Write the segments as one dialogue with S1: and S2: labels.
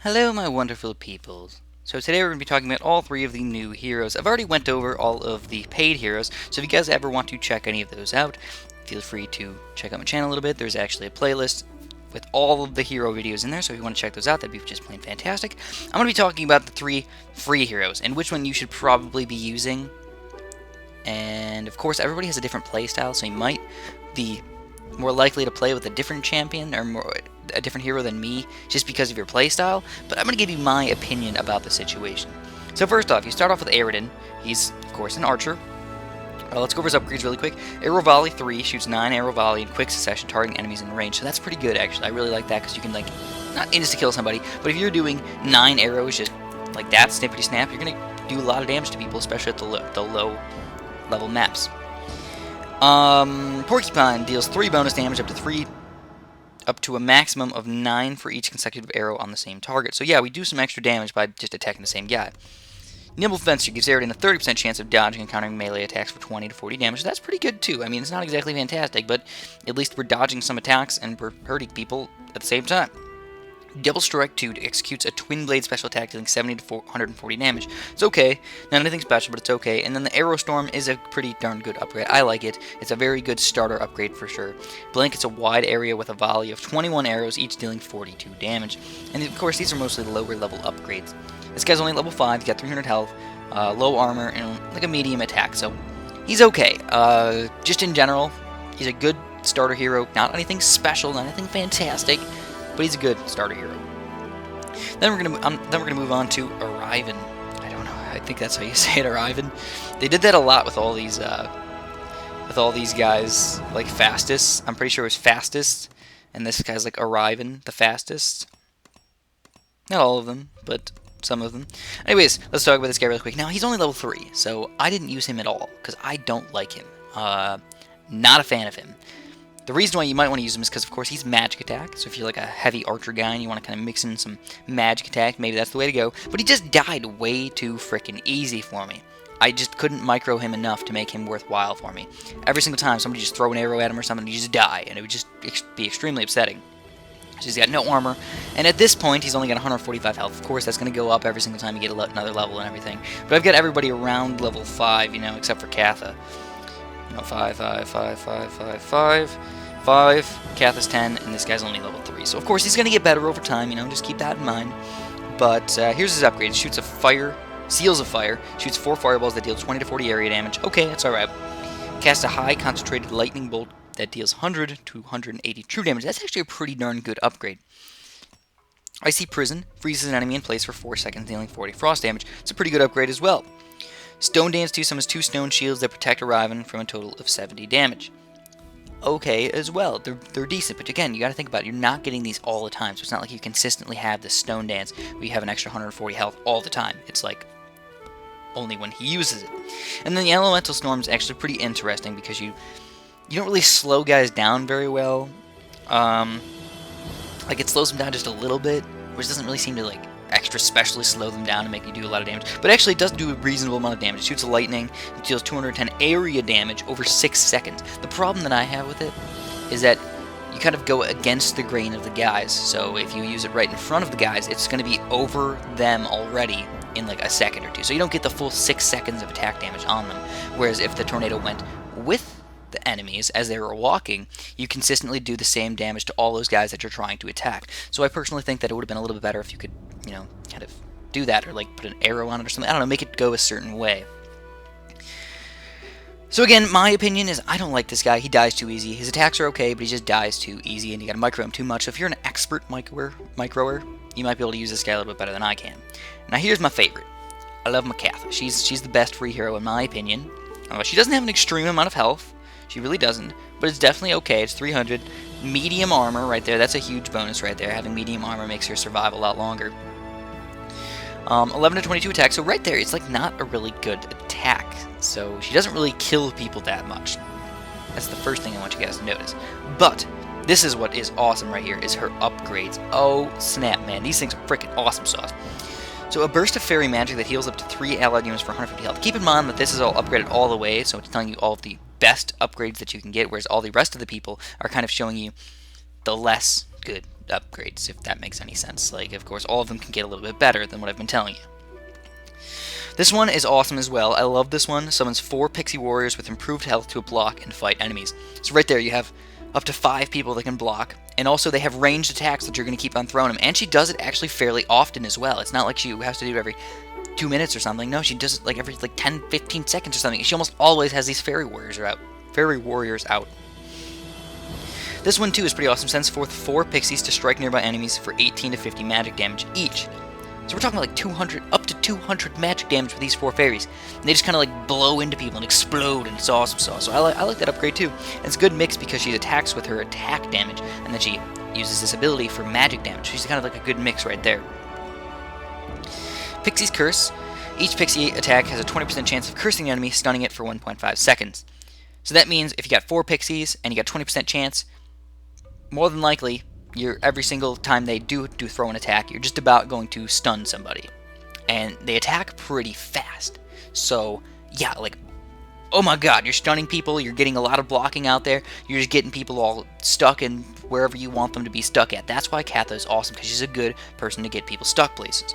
S1: Hello, my wonderful peoples. So today we're going to be talking about all three of the new heroes. I've already went over all of the paid heroes, so if you guys ever want to check any of those out, feel free to check out my channel a little bit. There's actually a playlist with all of the hero videos in there, so if you want to check those out, that'd be just plain fantastic. I'm going to be talking about the three free heroes, and which one you should probably be using. And of course, everybody has a different playstyle, so you might be more likely to play with a different champion or a different hero than me just because of your playstyle, but I'm going to give you my opinion about the situation. So first off, you start off with Eridan. He's, of course, an archer. Let's go over his upgrades really quick. Arrow Volley 3 shoots 9 arrow volley in quick succession, targeting enemies in range, so that's pretty good actually. I really like that because you can, like, not insta-kill somebody, but if you're doing 9 arrows just like that, snippety-snap, you're going to do a lot of damage to people, especially at the low level maps. Porcupine deals 3 bonus damage up to a maximum of 9 for each consecutive arrow on the same target. So yeah, we do some extra damage by just attacking the same guy. Nimble Fencer gives Eridan a 30% chance of dodging and countering melee attacks for 20 to 40 damage. That's pretty good too. I mean, it's not exactly fantastic, but at least we're dodging some attacks and we're hurting people at the same time. Double Strike 2 executes a Twin Blade special attack dealing 70 to 140 damage. It's okay, not anything special, but it's okay. And then the Arrow Storm is a pretty darn good upgrade. I like it. It's a very good starter upgrade for sure. Blankets a wide area with a volley of 21 arrows, each dealing 42 damage. And of course, these are mostly lower level upgrades. This guy's only level 5, he's got 300 health, low armor, and like a medium attack, so he's okay. Just in general, he's a good starter hero. Not anything special, not anything fantastic, but he's a good starter hero. Then we're gonna move on to Eridan. I don't know. I think that's how you say it, Eridan. They did that a lot with all these guys, like fastest. I'm pretty sure it was fastest, and this guy's like Eridan, the fastest. Not all of them, but some of them. Anyways, let's talk about this guy real quick. Now he's only level 3, so I didn't use him at all because I don't like him. Not a fan of him. The reason why you might want to use him is because, of course, he's magic attack. So if you're like a heavy archer guy and you want to kind of mix in some magic attack, maybe that's the way to go. But he just died way too freaking easy for me. I just couldn't micro him enough to make him worthwhile for me. Every single time somebody just throw an arrow at him or something, he just die, and it would just be extremely upsetting. So he's got no armor, and at this point, he's only got 145 health. Of course, that's going to go up every single time you get another level and everything. But I've got everybody around level 5, you know, except for Kath. 5. Kath is 10, and this guy's only level 3. So, of course, he's going to get better over time, you know, just keep that in mind. But here's his upgrade. Shoots Seals of Fire, shoots 4 fireballs that deal 20 to 40 area damage. Okay, that's alright. Casts a high concentrated lightning bolt that deals 100 to 180 true damage. That's actually a pretty darn good upgrade. Icy Prison freezes an enemy in place for 4 seconds, dealing 40 frost damage. It's a pretty good upgrade as well. Stone Dance 2 summons 2 stone shields that protect Eridan from a total of 70 damage. Okay as well. They're decent, but again, you gotta think about it. You're not getting these all the time, so it's not like you consistently have this Stone Dance where you have an extra 140 health all the time. It's like only when he uses it. And then the Elemental Storm is actually pretty interesting because you don't really slow guys down very well. Like it slows them down just a little bit, which doesn't really seem to like extra specially slow them down and make you do a lot of damage. But actually it does do a reasonable amount of damage. It shoots lightning, it deals 210 area damage over 6 seconds. The problem that I have with it is that you kind of go against the grain of the guys. So if you use it right in front of the guys, it's going to be over them already in like a second or two. So you don't get the full 6 seconds of attack damage on them. Whereas if the tornado went with the enemies as they were walking, you consistently do the same damage to all those guys that you're trying to attack. So I personally think that it would have been a little bit better if you could, you know, kind of do that, or like put an arrow on it or something. I don't know, make it go a certain way. So again, my opinion is I don't like this guy. He dies too easy. His attacks are okay, but he just dies too easy, and you gotta micro him too much. So if you're an expert microer, you might be able to use this guy a little bit better than I can. Now here's my favorite. I love my Kath. She's the best free hero in my opinion. She doesn't have an extreme amount of health. She really doesn't, but it's definitely okay. It's 300. Medium armor right there. That's a huge bonus right there. Having medium armor makes her survive a lot longer. 11 to 22 attack. So right there, it's like not a really good attack. So she doesn't really kill people that much. That's the first thing I want you guys to notice. But this is what is awesome right here, is her upgrades. Oh, snap, man. These things are freaking awesome sauce. So a burst of fairy magic that heals up to 3 allied units for 150 health. Keep in mind that this is all upgraded all the way, so it's telling you all of the best upgrades that you can get, whereas all the rest of the people are kind of showing you the less good upgrades, if that makes any sense. Like, of course, all of them can get a little bit better than what I've been telling you. This one is awesome as well. I love this one. Summons 4 Pixie Warriors with improved health to block and fight enemies. So right there, you have up to 5 people that can block, and also they have ranged attacks that you're going to keep on throwing them. And she does it actually fairly often as well. It's not like she has to do it every 2 minutes or something. No, she does it like every 10, 15 seconds or something. She almost always has these Fairy Warriors out. This one too is pretty awesome. Sends forth 4 Pixies to strike nearby enemies for 18 to 50 magic damage each. So we're talking about like 200, up to 200 magic damage with these 4 fairies. And they just kind of like blow into people and explode, and it's awesome sauce. So I like that upgrade too. And it's a good mix because she attacks with her attack damage, and then she uses this ability for magic damage. She's kind of like a good mix right there. Fixies Curse. Each Pixie attack has a 20% chance of cursing the enemy, stunning it for 1.5 seconds. So that means if you got 4 Pixies and you got 20% chance, more than likely, every single time they do throw an attack, you're just about going to stun somebody. And they attack pretty fast. So, yeah, like, oh my god, you're stunning people, you're getting a lot of blocking out there, you're just getting people all stuck in wherever you want them to be stuck at. That's why Kath is awesome, because she's a good person to get people stuck places.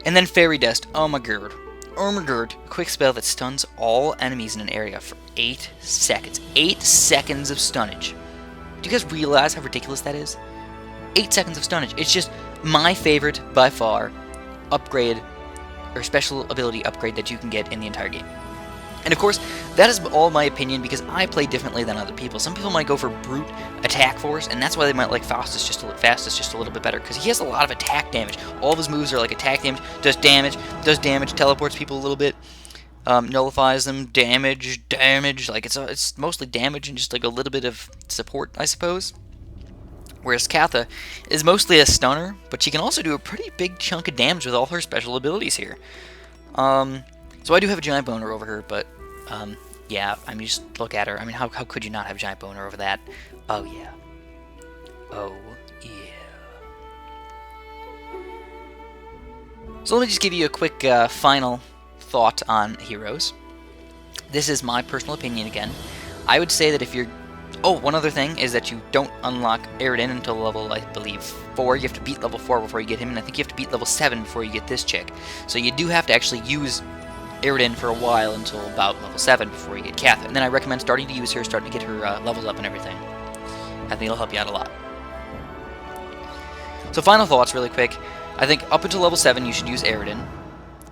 S1: And then Fairy Dust, oh my god. Oh my god, a quick spell that stuns all enemies in an area for 8 seconds. 8 seconds of stunnage. Do you guys realize how ridiculous that is? 8 seconds of stunnage. It's just my favorite, by far, upgrade, or special ability upgrade that you can get in the entire game. And of course, that is all my opinion because I play differently than other people. Some people might go for brute attack force, and that's why they might like Faustus just a little bit better, because he has a lot of attack damage. All of his moves are like attack damage, does damage, teleports people a little bit, nullifies them, damage, like it's mostly damage and just like a little bit of support, I suppose. Whereas Katha is mostly a stunner, but she can also do a pretty big chunk of damage with all her special abilities here. So I do have a giant boner over her, but yeah, I mean, just look at her. I mean, how could you not have a giant boner over that? Oh yeah. Oh yeah. So let me just give you a quick final thought on heroes. This is my personal opinion again. I would say that if you're... Oh, one other thing is that you don't unlock Eridan until level, I believe, 4. You have to beat level 4 before you get him, and I think you have to beat level 7 before you get this chick. So you do have to actually use Eridan for a while until about level 7 before you get Kath. And then I recommend starting to use her, starting to get her levels up and everything. I think it'll help you out a lot. So final thoughts really quick. I think up until level 7 you should use Eridan,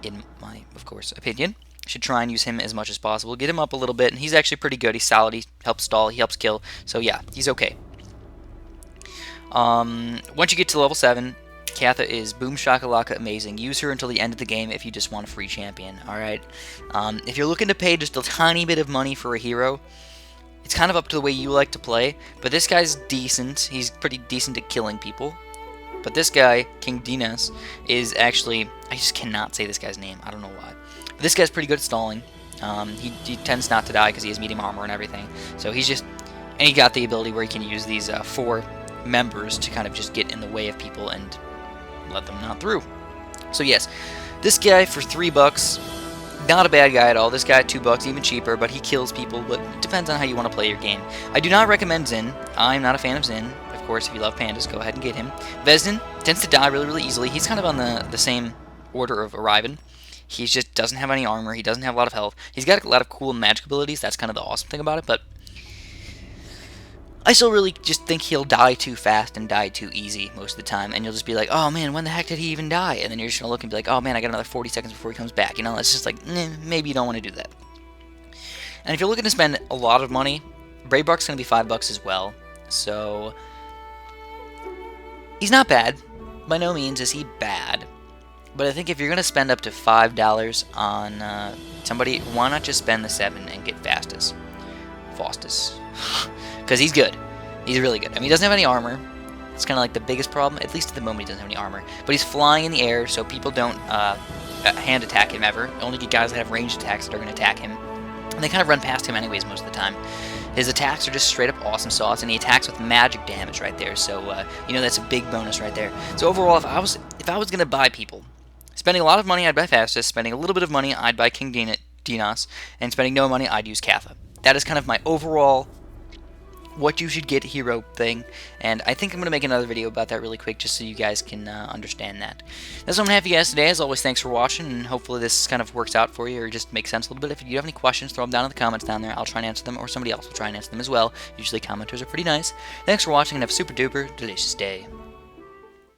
S1: in my, of course, opinion. Should try and use him as much as possible. Get him up a little bit, and he's actually pretty good. He's solid. He helps stall. He helps kill. So yeah, he's okay. Once you get to level 7, Katha is boom shakalaka amazing. Use her until the end of the game if you just want a free champion. Alright? If you're looking to pay just a tiny bit of money for a hero, it's kind of up to the way you like to play. But this guy's decent. He's pretty decent at killing people. But this guy, King Dinah, is actually... I just cannot say this guy's name. I don't know why. But this guy's pretty good at stalling. He tends not to die because he has medium armor and everything. So he's just... And he got the ability where he can use these 4 members to kind of just get in the way of people and let them not through. So yes, this guy for $3, not a bad guy at all. This guy at $2, even cheaper, but he kills people. But it depends on how you want to play your game. I do not recommend Zin. I'm not a fan of Zin. Of course, if you love pandas, go ahead and get him. Vezden tends to die really, really easily. He's kind of on the same order of Eridan. He just doesn't have any armor. He doesn't have a lot of health. He's got a lot of cool magic abilities. That's kind of the awesome thing about it, but I still really just think he'll die too fast and die too easy most of the time, and you'll just be like, oh man, when the heck did he even die? And then you're just going to look and be like, oh man, I got another 40 seconds before he comes back. You know, it's just like, maybe you don't want to do that. And if you're looking to spend a lot of money, Brave Bark's going to be $5 as well, so he's not bad. By no means is he bad. But I think if you're going to spend up to $5 on somebody, why not just spend the 7 and get Faustus? Because he's good. He's really good. I mean, he doesn't have any armor. It's kind of like the biggest problem. At least at the moment, he doesn't have any armor. But he's flying in the air, so people don't hand attack him ever. You only get guys that have ranged attacks that are going to attack him. And they kind of run past him anyways most of the time. His attacks are just straight up awesome sauce, and he attacks with magic damage right there. So, you know, that's a big bonus right there. So overall, if I was going to buy people, spending a lot of money, I'd buy Faustus. Spending a little bit of money, I'd buy King Dinah. And spending no money, I'd use Katha. That is kind of my overall what you should get hero thing, and I think I'm going to make another video about that really quick just so you guys can understand that. That's what I'm going to have for you guys today. As always, thanks for watching, and hopefully this kind of works out for you or just makes sense a little bit. If you have any questions, throw them down in the comments down there. I'll try and answer them, or somebody else will try and answer them as well. Usually commenters are pretty nice. Thanks for watching, and have a super duper delicious day.